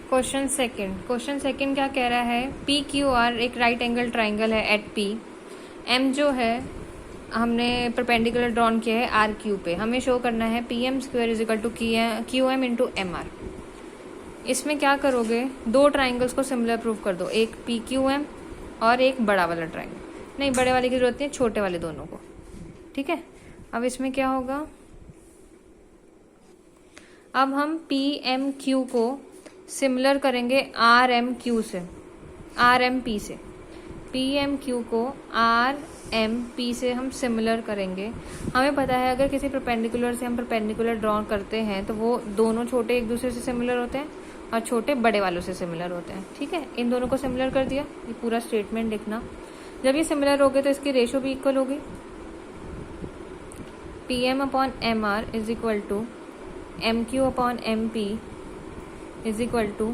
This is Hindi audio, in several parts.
क्वेश्चन सेकंड क्या कह रहा है, पी क्यू आर एक राइट एंगल ट्राइंगल है एट पी, एम जो है हमने परपेंडिकुलर ड्रॉन किया है आर क्यू पे, हमें शो करना है P M square is equal to Q M into M R. इसमें क्या करोगे, दो ट्राइंगल्स को सिमिलर प्रूव कर दो, एक पी क्यू एम और एक बड़ा वाला ट्राइंगल, नहीं बड़े वाले की जरूरत नहीं है, छोटे वाले दोनों को, ठीक है। अब इसमें क्या होगा, अब हम पी एम क्यू को सिमिलर करेंगे आर एम क्यू से, आर एम पी से, पी एम क्यू को आर एम पी से हम सिमिलर करेंगे। हमें पता है अगर किसी परपेंडिकुलर से हम परपेंडिकुलर ड्रॉ करते हैं तो वो दोनों छोटे एक दूसरे से सिमिलर होते हैं और छोटे बड़े वालों से सिमिलर होते हैं, ठीक है। इन दोनों को सिमिलर कर दिया, ये पूरा स्टेटमेंट लिखना। जब ये सिमिलर हो गए तो इसकी रेशो भी इक्वल होगी, P M upon M R is equal to M Q upon M P is equal to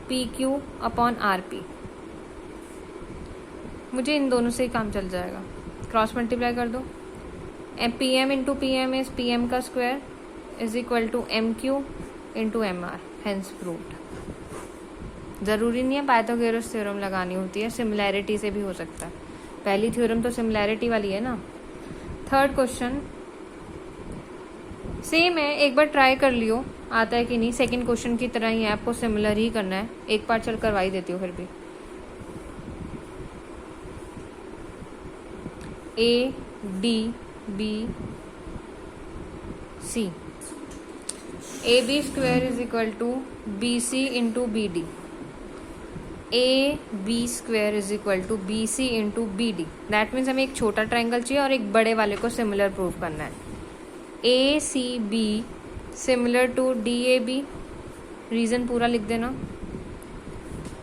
P Q upon R P. मुझे इन दोनों से ही काम चल जाएगा, क्रॉस मल्टीप्लाई कर दो, P M into P M is P M का square is equal to M Q into M R, hence proved. जरूरी नहीं है पाइथागोरस थ्योरम लगानी होती है, सिमिलैरिटी से भी हो सकता है। पहली थ्योरम तो सिमिलैरिटी वाली है ना। थर्ड क्वेश्चन सेम है, एक बार ट्राई कर लियो आता है कि नहीं, सेकंड क्वेश्चन की तरह ही है, आपको सिमिलर ही करना है। एक बार चल करवाई देती हूँ फिर भी। A D B C, A B square is equal to B C into B D, A B square is equal to B C into B D. That means हमें एक छोटा ट्राइंगल चाहिए और एक बड़े वाले को सिमिलर प्रूव करना है। A C B similar to D A B, reason पूरा लिख देना।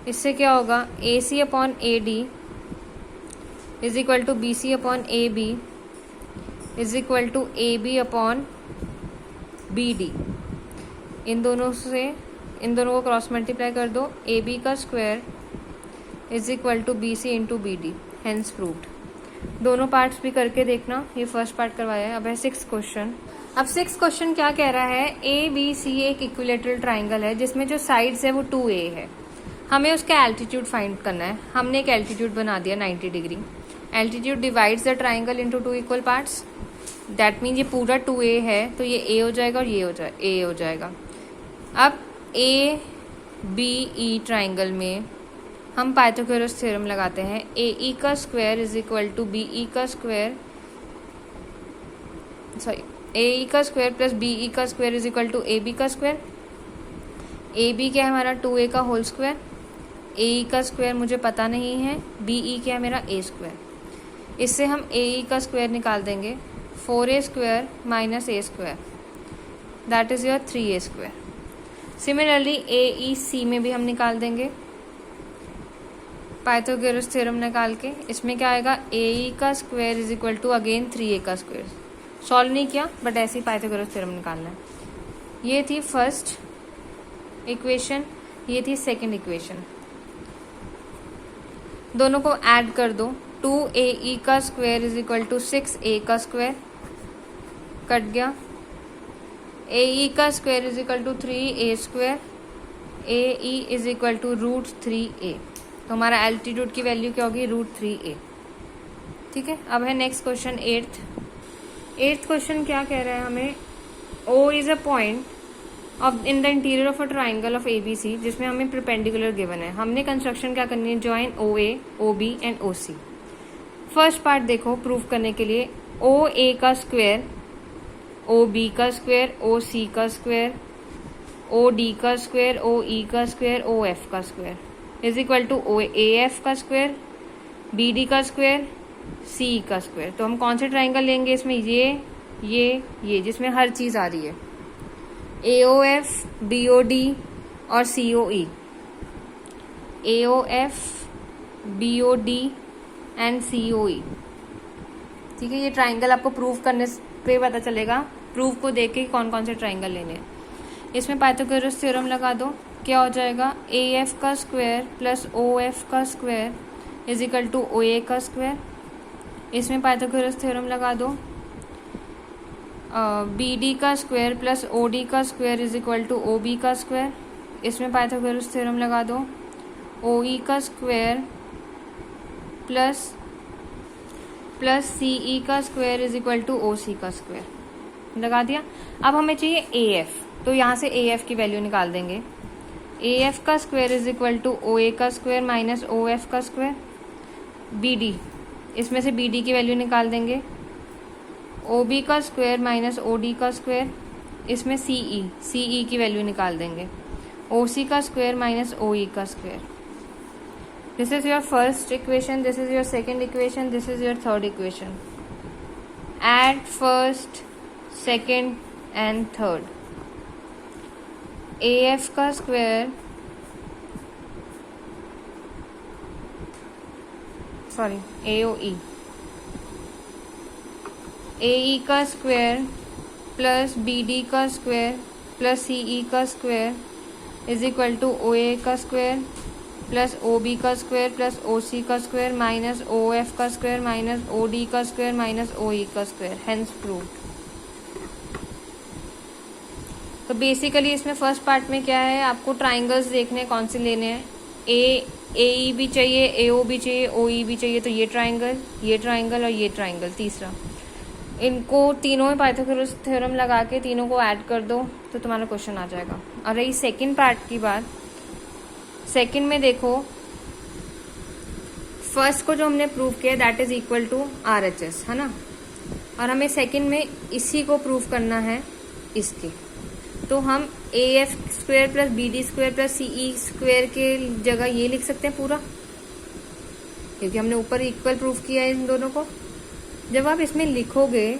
इससे क्या होगा, A C upon A D is equal to B C upon A B is equal to A B upon B D. इन दोनों को क्रॉस मल्टीप्लाई कर दो, ए बी का square is equal to B C into B D, hence proved. दोनों पार्ट्स भी करके देखना, ये फर्स्ट पार्ट करवाया है। अब है सिक्स्थ क्वेश्चन। अब सिक्स्थ क्वेश्चन क्या कह रहा है, ए बी सी एक इक्विलेटरल ट्राइंगल है जिसमें जो साइड्स है वो 2a है। हमें उसका एल्टीट्यूड फाइंड करना है। हमने एक एल्टीट्यूड बना दिया 90 degree. Altitude divides the triangle into 2 equal parts. That mean ये पूरा 2a है तो ये a हो जाएगा और ये a हो जाएगा। अब ए बी ई ट्राइंगल में हम पाइथागोरस थ्योरम लगाते हैं, ए ई का square is equal to B E का स्क्वायर, सॉरी ए ई का स्क्वायर प्लस बी ई का square is equal to A B का स्क्वायर। ए बी क्या है हमारा 2a का होल स्क्वायर, ए ई का स्क्वायर मुझे पता नहीं है, बी ई क्या है मेरा a स्क्वायर। इससे हम ए ई का स्क्वायर निकाल देंगे, 4a square minus a square, that is your 3a square. Similarly A E C में भी हम निकाल देंगे पाइथागोरस थ्योरम निकाल के। इसमें क्या आएगा, ए ई का square is equal to again 3a का स्क्वायर। सॉल्व नहीं किया बट ऐसे ही पाइथागोरस थ्योरम निकालना है। ये थी फर्स्ट इक्वेशन, ये थी सेकंड इक्वेशन। दोनों को ऐड कर दो, 2ae का square is equal to 6a का स्क्वायर, कट गया। ae का square is equal to 3a square, ae is equal to √3a। तो हमारा एल्टीट्यूड की वैल्यू क्या होगी, √3a, ठीक है। अब है नेक्स्ट क्वेश्चन एट्थ क्वेश्चन क्या कह रहा है हमें, O is a point of in the interior of a triangle of ABC जिसमें हमें परपेंडिकुलर गिवन है। हमने कंस्ट्रक्शन क्या करनी है, join OA, OB and OC। First part देखो प्रूव करने के लिए, OA का स्क्वायर, OB का स्क्वायर, OC का स्क्वायर, OD का स्क्वायर, OE का स्क्वायर, OF का square is equal to AF का स्क्वायर, BD का स्क्वायर, CE का स्क्वायर। तो हम कौन से ट्राइंगल लेंगे इसमें, ये जिसमें हर चीज आ रही है, AOF, BOD और COE। AOF, BOD and COE, ठीक है। ये ट्राइंगल आपको प्रूव करने पे पता चलेगा, प्रूफ को देख के कौन कौन से ट्राइंगल लेने हैं। इसमें पाइथागोरस थ्योरम लगा दो, क्या हो जाएगा, AF का स्क्वायर प्लस OF का square is equal to OA का स्क्वायर। इसमें पाइथागोरस थ्योरम लगा दो, BD का स्क्वायर प्लस OD का square is equal to OB का स्क्वायर। इसमें पाइथागोरस थ्योरम लगा दो, ओ ई का स्क्वायर प्लस सी ई का square is equal to O C का स्क्वायर लगा दिया। अब हमें चाहिए ए एफ, तो यहाँ से ए एफ की वैल्यू निकाल देंगे। ए एफ का square is equal to O A का स्क्वायर माइनस ओ एफ का स्क्वायर। बी डी, इसमें से बी डी की वैल्यू निकाल देंगे। ओ बी का स्क्वायर माइनस ओ डी का स्क्वायर, इसमें सी ई की वैल्यू निकाल देंगे। ओ सी का स्क्वायर माइनस ओ ई का square. This is your first equation, this is your second equation, this is your third equation. Add first, second and third. A F का square, sorry A O E, A E का स्क्वायर प्लस बी डी का स्क्वायर प्लस सी ई का square is equal to O A का स्क्वायर प्लस ओ बी का स्क्वायर प्लस ओ सी का स्क्वायर माइनस ओ एफ का स्क्वायर माइनस ओ डी का स्क्वायर माइनस ओ ई का स्क्वायर, हेंस प्रूव्ड। तो बेसिकली इसमें फर्स्ट पार्ट में क्या है, आपको ट्राइंगल्स देखने हैं, कौन से लेने हैं। ए ई भी चाहिए, ए ओ भी चाहिए, ओ ई भी चाहिए, तो ये ट्राइंगल और ये ट्राइंगल तीसरा, इनको तीनों में पाइथागोरस थ्योरम लगा के तीनों को ऐड कर दो तो तुम्हारा क्वेश्चन आ जाएगा। और रही सेकंड पार्ट की बात, सेकंड में देखो फर्स्ट को जो हमने प्रूव किया that is equal to R H S, है ना, और हमें सेकंड में इसी को प्रूव करना है इसके। तो हम A F square plus B D square plus C E square के जगह ये लिख सकते हैं पूरा, क्योंकि हमने ऊपर इक्वल प्रूव किया है इन दोनों को। जब आप इसमें लिखोगे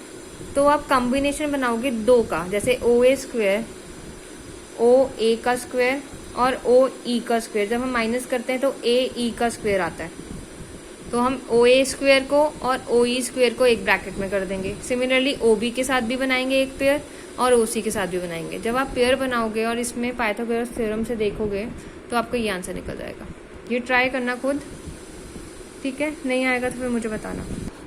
तो आप कॉम्बिनेशन बनाओगे दो का, जैसे ओ ए स्क्वायर, ओ ए का स्क्वायर और ओ ई का स्क्वायर। जब हम माइनस करते हैं तो ए ई का स्क्वायर आता है, तो हम ओ ए स्क्वायर को और ओ ई स्क्वायर को एक ब्रैकेट में कर देंगे। सिमिलरली ओ बी के साथ भी बनाएंगे एक पेयर और ओ सी के साथ भी बनाएंगे। जब आप पेयर बनाओगे और इसमें पाइथागोरस थ्योरम से देखोगे तो आपको ये आंसर निकल जाएगा। ये ट्राई करना खुद, ठीक है, नहीं आएगा तो फिर मुझे बताना।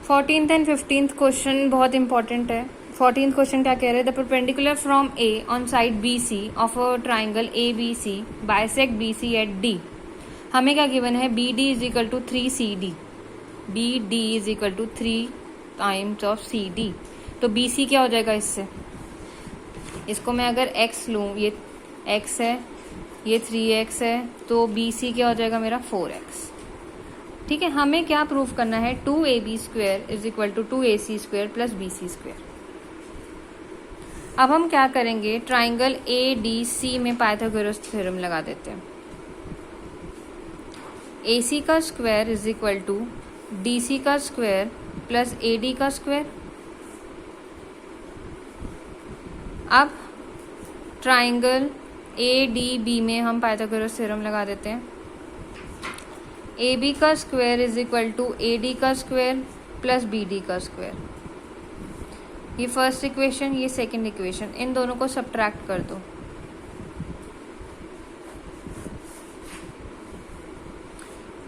14th एंड 15th क्वेश्चन बहुत इंपॉर्टेंट है। 14th क्वेश्चन क्या कह रहे हैं, the perpendicular from A on side B C of a triangle A B C bisect B C at D. हमें क्या गिवन है, B D is equal to 3 C D, B D is equal to 3 times of C D. तो बी सी क्या हो जाएगा इससे, इसको मैं अगर x लूँ, ये x है, ये 3x है, तो बी सी क्या हो जाएगा मेरा 4x। ठीक है, हमें क्या प्रूव करना है, 2ab square is equal to 2ac square plus bc square. अब हम क्या करेंगे, ट्राइंगल ADC में पाइथागोरस थ्योरम लगा देते हैं। AC का square is equal to DC का स्क्वायर प्लस AD का स्क्वायर। अब ट्राइंगल ADB में हम पाइथागोरस थ्योरम लगा देते हैं। AB का square is equal to AD का स्क्वायर प्लस BD का स्क्वायर। ये फर्स्ट इक्वेशन, ये सेकंड इक्वेशन, इन दोनों को सब्ट्रैक्ट कर दो।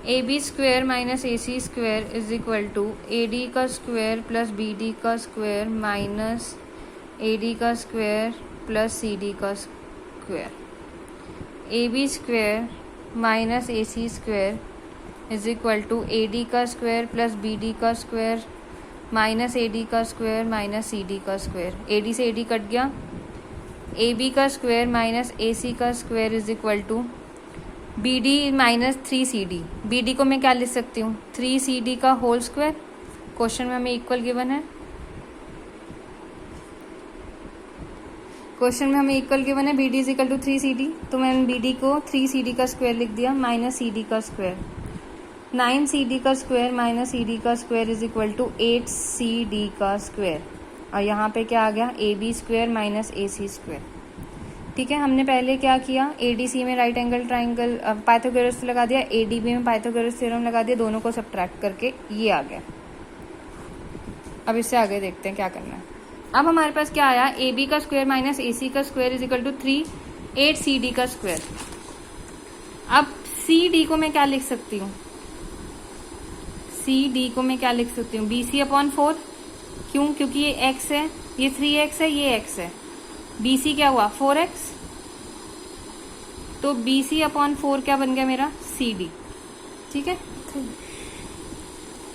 AB square minus AC square is equal to AD का स्क्वायर प्लस BD का स्क्वायर माइनस AD का स्क्वायर प्लस CD का square. AB square minus AC square is equal to AD का स्क्वायर प्लस BD का स्क्वायर माइनस AD का स्क्वायर माइनस CD का स्क्वायर। AD से AD कट गया। AB का स्क्वायर माइनस AC का square is equal to BD minus 3CD। BD को मैं क्या लिख सकती हूँ, 3CD का होल स्क्वायर। क्वेश्चन में हमें इक्वल गिवन है, क्वेश्चन में हमें इक्वल गिवन है, BD is equal to 3CD, तो मैंने BD को 3CD का स्क्वायर लिख दिया माइनस CD का स्क्वायर। 9CD का स्क्वायर माइनस CD का square is equal to 8CD का स्क्वायर। और यहाँ पे क्या आ गया, AB square minus AC square. ठीक है, हमने पहले क्या किया, ADC में राइट एंगल ट्राइंगल पाइथागोरस लगा दिया, ADB में पाइथागोरस थ्योरम लगा दिया, दोनों को सब्ट्रैक्ट करके ये आ गया। अब इससे आगे देखते हैं क्या करना है। अब हमारे पास क्या आया, AB का स्क्वायर माइनस AC का square is equal to 8CD का स्क्वायर। अब CD को मैं क्या लिख सकती हूँ, CD को मैं क्या लिख सकती हूँ, BC अपॉन 4। क्यों, क्योंकि ये x है, ये 3x है, ये x है। BC क्या हुआ, 4x। तो BC अपॉन 4 क्या बन गया मेरा, CD। ठीक है,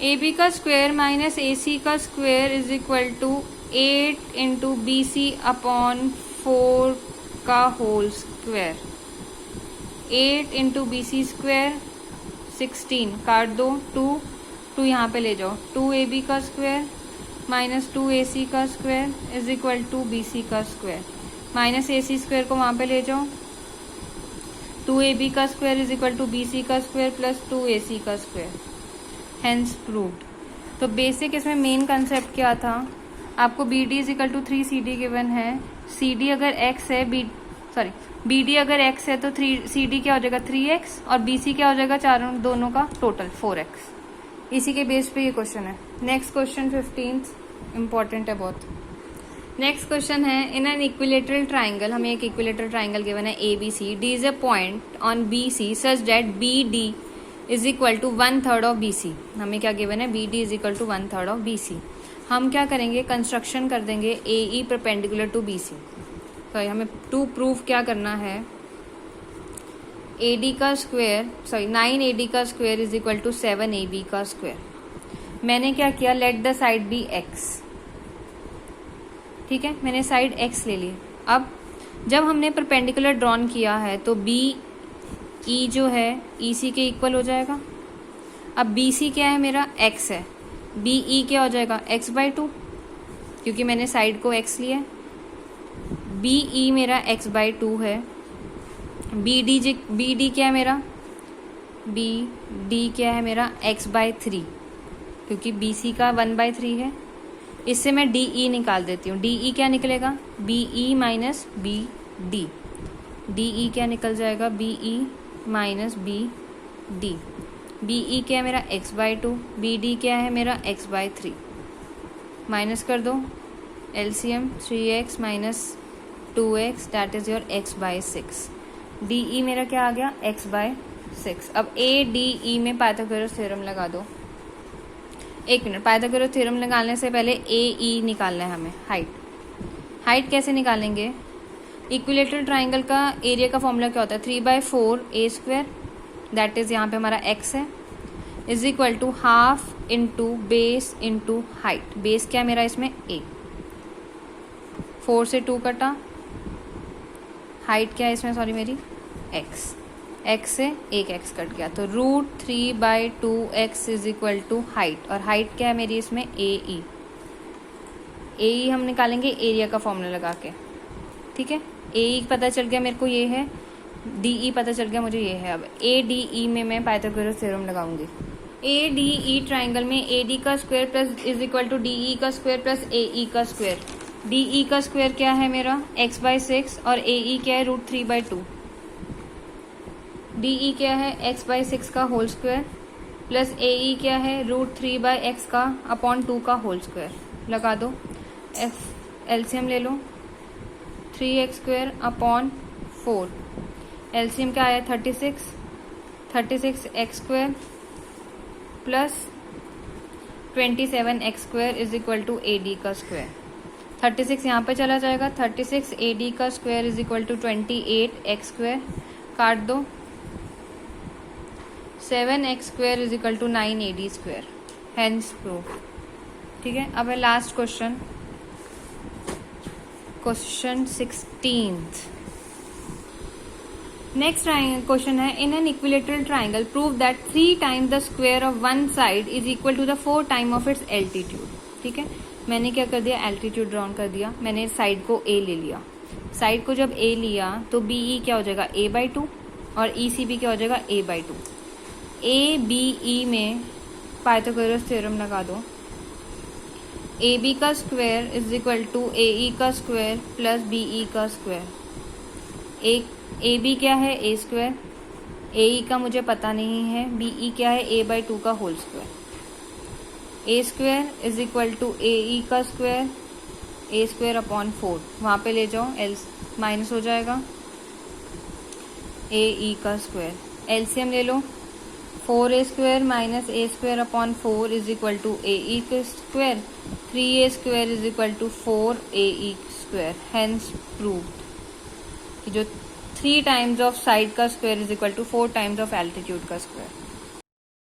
AB का स्क्वायर माइनस AC का square is equal to 8 into BC upon 4 का whole square. 8 into BC square 16, काट दो, 2 यहाँ पे ले जाओ, 2AB का स्क्वायर माइनस 2AC का square is equal to BC का स्क्वायर, माइनस AC स्क्वायर को वहाँ पे ले जाओ, 2AB का square is equal to BC का स्क्वायर प्लस 2AC का स्क्वायर, हेंस प्रूव्ड। तो बेसिक इसमें मेन कंसेप्ट क्या था, आपको BD is equal to 3CD given है, CD अगर x है, BD अगर x है तो CD क्या हो जाएगा 3x और BC क्या हो जाएगा चारों दोनों का टोटल 4x। इसी के बेस पे ये क्वेश्चन है। नेक्स्ट क्वेश्चन 15 इंपॉर्टेंट है बहुत। नेक्स्ट क्वेश्चन है, इन एन इक्विलेटरल ट्राइंगल, हमें एक इक्विलेटरल ट्राइंगल गिवन है ABC, D is a point on BC such that BD is equal to 1/3 of BC। हमें क्या गिवन है, BD is equal to 1/3 of BC। हम क्या करेंगे, कंस्ट्रक्शन कर देंगे AE perpendicular to BC। Sorry, हमें टू प्रूव क्या करना है, AD का स्क्वायर 9AD का square is equal to 7AB का स्क्वायर। मैंने क्या किया, let the side be x। ठीक है, मैंने साइड x ले ली। अब जब हमने परपेंडिकुलर ड्रॉन किया है तो BE जो है EC के इक्वल हो जाएगा। अब BC क्या है मेरा, x है, BE क्या हो जाएगा x/2, क्योंकि मैंने साइड को x लिया। BE मेरा x/2 है। BD क्या है मेरा, BD क्या है मेरा x/3, क्योंकि BC का 1/3 है। इससे मैं DE निकाल देती हूँ। DE क्या निकलेगा, BE माइनस BD। DE क्या निकल जाएगा, BE माइनस BD। BE क्या है मेरा x/2, BD क्या है मेरा x/3। माइनस कर दो, LCM 3x minus 2x that is your x/6। DE मेरा क्या आ गया, x/6। अब ADE में पाइथागोरस थ्योरम लगा दो। एक मिनट, पाइथागोरस थ्योरम लगाने से पहले AE निकालना है हमें, हाइट कैसे निकालेंगे, इक्विलेटरल ट्राइंगल का एरिया का फॉर्मूला क्या होता है, 3/4A² दैट इज यहाँ पे हमारा x है, is equal to half into base into height. Base क्या है मेरा इसमें A, 4 से 2 कटा, हाइट क्या है इसमें, सॉरी मेरी x से एक x कट गया, तो √3/2x is equal to height. और हाइट क्या है मेरी इसमें AE हम निकालेंगे एरिया का फॉर्मूला लगा के। ठीक है, AE पता चल गया मेरे को ये है, DE पता चल गया मुझे ये है। अब ADE में मैं पाइथागोरस थ्योरम लगाऊंगी। ADE ट्राइंगल में AD का square plus is equal to DE का स्क्वायर प्लस AE का स्क्वायर। DE का स्क्वायर क्या है मेरा x/6 और AE क्या है √3/2। DE क्या है x/6 का होल स्क्वायर प्लस AE क्या है √3/x का अपॉन 2 का होल स्क्वायर। लगा दो, LCM ले लो, 3x² अपॉन 4। LCM क्या आया 36, 36x² plus 27x² is equal to AD का स्क्वायर। 36 यहाँ पे चला जाएगा, 36 AD का square is equal to 28x², काट दो, 7x² is equal to 9AD², hence proof. ठीक है, अब है last question, question 16। Next question है, in an equilateral triangle prove that 3 times the square of one side is equal to the 4 time of its altitude. ठीक है, मैंने क्या कर दिया, एल्टीट्यूड ड्रॉन कर दिया, मैंने साइड को A ले लिया। साइड को जब A लिया तो BE क्या हो जाएगा A/2 और ECB क्या हो जाएगा A/2। ABE में पाइथागोरस थ्योरम लगा दो। AB का square is equal to AE का स्क्वायर प्लस BE का स्क्वायर। AB क्या है A², AE का मुझे पता नहीं है, BE क्या है A/2 का whole square. A² is equal to AE का स्क्वायर, A² अपॉन 4, वहाँ पे ले जाओ, माइनस हो जाएगा, AE का स्क्वायर। LCM ले लो, 4A² minus A² upon 4 is equal to AE का square, 3A² is equal to 4AE², hence proved कि जो 3 टाइम्स ऑफ साइड का square is equal to 4 times of altitude का स्क्वायर.